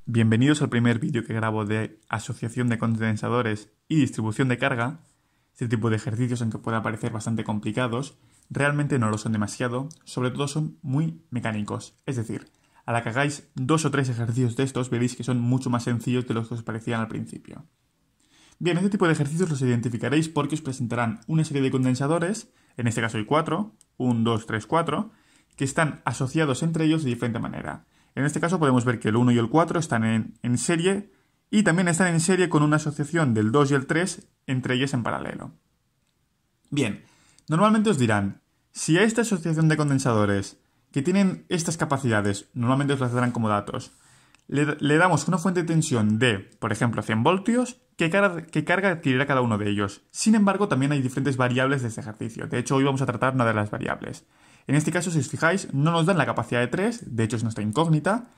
Bienvenidos al primer vídeo que grabo de asociación de condensadores y distribución de carga. Este tipo de ejercicios, aunque puedan parecer bastante complicados, realmente no lo son demasiado, sobre todo son muy mecánicos. Es decir, a la que hagáis 2 o 3 ejercicios de estos veréis que son mucho más sencillos de los que os parecían al principio. Bien, este tipo de ejercicios los identificaréis porque os presentarán una serie de condensadores, en este caso hay 4, 1, 2, 3, 4, que están asociados entre ellos de diferente manera. En este caso podemos ver que el 1 y el 4 están en serie y también están en serie con una asociación del 2 y el 3 entre ellas en paralelo. Bien, normalmente os dirán, si a esta asociación de condensadores que tienen estas capacidades, normalmente os las darán como datos, le damos una fuente de tensión de, por ejemplo, 100 voltios, ¿qué carga adquirirá cada uno de ellos? Sin embargo, también hay diferentes variables de este ejercicio. De hecho, hoy vamos a tratar una de las variables. En este caso, si os fijáis, no nos dan la capacidad de 3, de hecho es nuestra incógnita,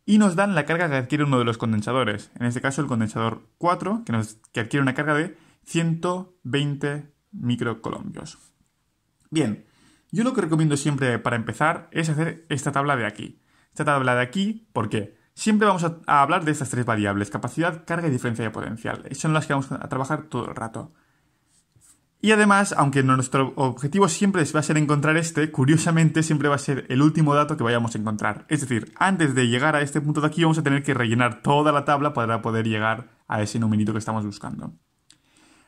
y nos dan la carga que adquiere uno de los condensadores. En este caso, el condensador 4, que adquiere una carga de 120 microcolombios. Bien, yo lo que recomiendo siempre para empezar es hacer esta tabla de aquí. Esta tabla de aquí, ¿por qué? Siempre vamos a hablar de estas 3 variables, capacidad, carga y diferencia de potencial. Son las que vamos a trabajar todo el rato. Y además, aunque nuestro objetivo siempre va a ser encontrar curiosamente siempre va a ser el último dato que vayamos a encontrar. Es decir, antes de llegar a este punto de aquí vamos a tener que rellenar toda la tabla para poder llegar a ese numerito que estamos buscando.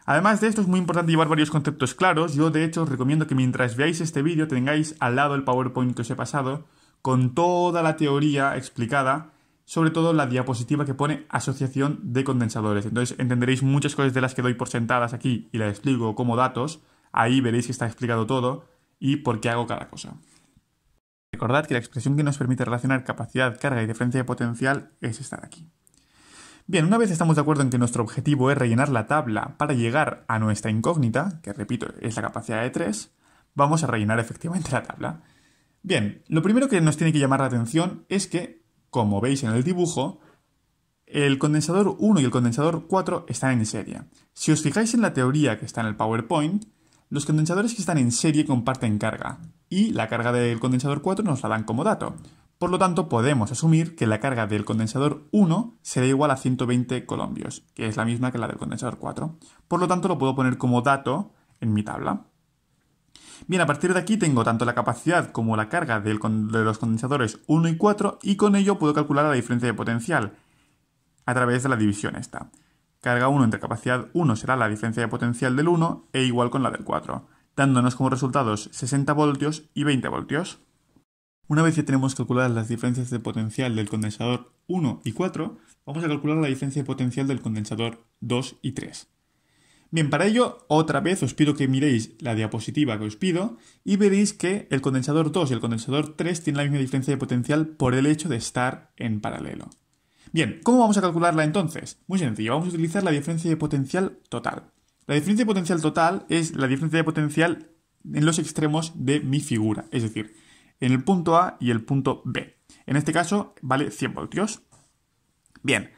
Además de esto es muy importante llevar varios conceptos claros. Yo de hecho os recomiendo que mientras veáis este vídeo tengáis al lado el PowerPoint que os he pasado con toda la teoría explicada, sobre todo la diapositiva que pone asociación de condensadores. Entonces entenderéis muchas cosas de las que doy por sentadas aquí y las explico como datos. Ahí veréis que está explicado todo y por qué hago cada cosa. Recordad que la expresión que nos permite relacionar capacidad, carga y diferencia de potencial es esta de aquí. Bien, una vez estamos de acuerdo en que nuestro objetivo es rellenar la tabla para llegar a nuestra incógnita, que repito es la capacidad de 3, vamos a rellenar efectivamente la tabla. Bien, lo primero que nos tiene que llamar la atención es que, como veis en el dibujo, el condensador 1 y el condensador 4 están en serie. Si os fijáis en la teoría que está en el PowerPoint, los condensadores que están en serie comparten carga, y la carga del condensador 4 nos la dan como dato. Por lo tanto, podemos asumir que la carga del condensador 1 será igual a 120 colombios, que es la misma que la del condensador 4. Por lo tanto, lo puedo poner como dato en mi tabla. Bien, a partir de aquí tengo tanto la capacidad como la carga de los condensadores 1 y 4 y con ello puedo calcular la diferencia de potencial a través de la división esta. Carga 1 entre capacidad 1 será la diferencia de potencial del 1 e igual con la del 4, dándonos como resultados 60 voltios y 20 voltios. Una vez que tenemos calculadas las diferencias de potencial del condensador 1 y 4, vamos a calcular la diferencia de potencial del condensador 2 y 3. Bien, para ello, otra vez os pido que miréis la diapositiva que os pido y veréis que el condensador 2 y el condensador 3 tienen la misma diferencia de potencial por el hecho de estar en paralelo. Bien, ¿cómo vamos a calcularla entonces? Muy sencillo, vamos a utilizar la diferencia de potencial total. La diferencia de potencial total es la diferencia de potencial en los extremos de mi figura, es decir, en el punto A y el punto B. En este caso vale 100 voltios. Bien,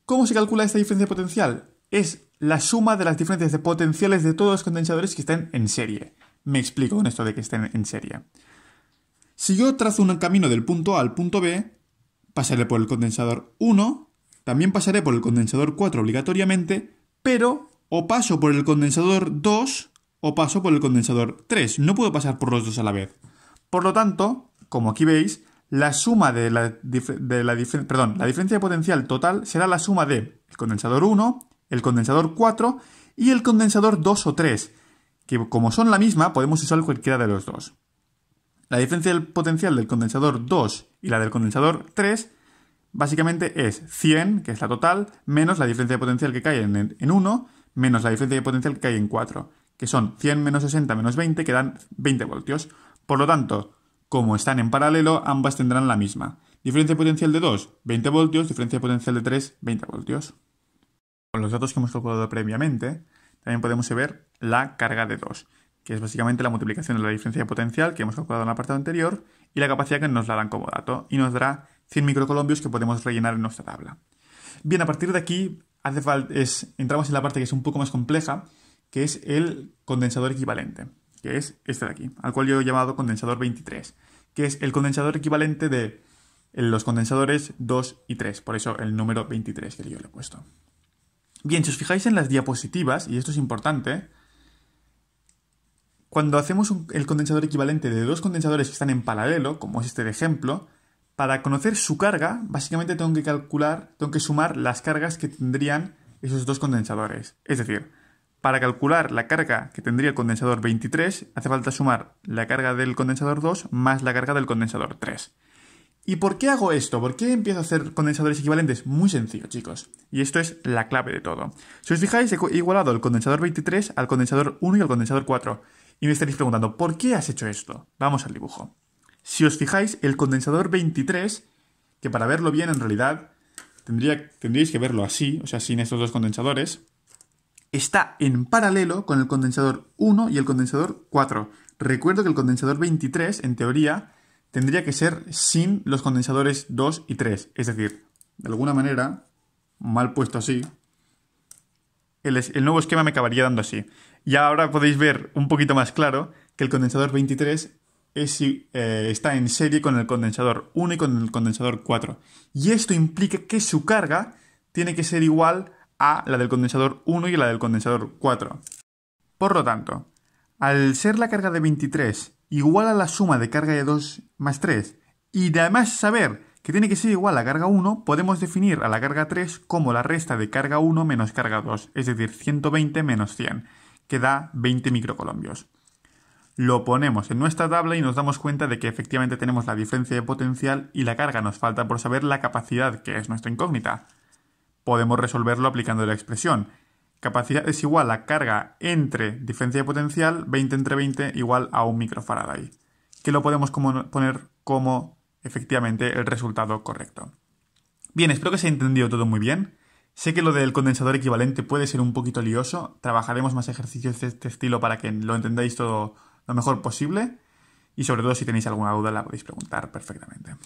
¿cómo se calcula esta diferencia de potencial? Es la suma de las diferencias de potenciales de todos los condensadores que estén en serie. Me explico con esto de que estén en serie. Si yo trazo un camino del punto A al punto B, pasaré por el condensador 1, también pasaré por el condensador 4 obligatoriamente, pero o paso por el condensador 2 o paso por el condensador 3. No puedo pasar por los dos a la vez. Por lo tanto, como aquí veis, la suma de la diferencia de potencial total será la suma de el condensador 1, el condensador 4 y el condensador 2 o 3, que como son la misma podemos usar cualquiera de los dos. La diferencia del potencial del condensador 2 y la del condensador 3 básicamente es 100, que es la total, menos la diferencia de potencial que cae en 1, menos la diferencia de potencial que cae en 4, que son 100 menos 60 menos 20, que dan 20 voltios. Por lo tanto, como están en paralelo, ambas tendrán la misma. Diferencia de potencial de 2, 20 voltios, diferencia de potencial de 3, 20 voltios. Con los datos que hemos calculado previamente, también podemos ver la carga de 2, que es básicamente la multiplicación de la diferencia de potencial que hemos calculado en el apartado anterior y la capacidad que nos la dan como dato, y nos dará 100 microcolombios que podemos rellenar en nuestra tabla. Bien, a partir de aquí entramos en la parte que es un poco más compleja, que es el condensador equivalente, que es este de aquí, al cual yo he llamado condensador 23, que es el condensador equivalente de los condensadores 2 y 3, por eso el número 23 que yo le he puesto. Bien, si os fijáis en las diapositivas, y esto es importante, cuando hacemos el condensador equivalente de dos condensadores que están en paralelo, como es este de ejemplo, para conocer su carga, básicamente tengo que sumar las cargas que tendrían esos dos condensadores. Es decir, para calcular la carga que tendría el condensador 23, hace falta sumar la carga del condensador 2 más la carga del condensador 3. ¿Y por qué hago esto? ¿Por qué empiezo a hacer condensadores equivalentes? Muy sencillo, chicos. Y esto es la clave de todo. Si os fijáis, he igualado el condensador 23 al condensador 1 y al condensador 4. Y me estaréis preguntando, ¿por qué has hecho esto? Vamos al dibujo. Si os fijáis, el condensador 23, que para verlo bien en realidad tendríais que verlo así, o sea, sin estos dos condensadores, está en paralelo con el condensador 1 y el condensador 4. Recuerdo que el condensador 23, en teoría, tendría que ser sin los condensadores 2 y 3. Es decir, de alguna manera, mal puesto así, el nuevo esquema me acabaría dando así. Y ahora podéis ver un poquito más claro que el condensador 23 está en serie con el condensador 1 y con el condensador 4. Y esto implica que su carga tiene que ser igual a la del condensador 1 y la del condensador 4. Por lo tanto, al ser la carga de 23 igual a la suma de carga de 2 más 3, y de además saber que tiene que ser igual a carga 1, podemos definir a la carga 3 como la resta de carga 1 menos carga 2, es decir, 120 menos 100, que da 20 microcolombios. Lo ponemos en nuestra tabla y nos damos cuenta de que efectivamente tenemos la diferencia de potencial y la carga. Nos falta por saber la capacidad, que es nuestra incógnita. Podemos resolverlo aplicando la expresión. Capacidad es igual a carga entre diferencia de potencial, 20 entre 20 igual a 1 microfarad, que lo podemos poner como efectivamente el resultado correcto. Bien, espero que se haya entendido todo muy bien. Sé que lo del condensador equivalente puede ser un poquito lioso. Trabajaremos más ejercicios de este estilo para que lo entendáis todo lo mejor posible. Y sobre todo si tenéis alguna duda la podéis preguntar perfectamente.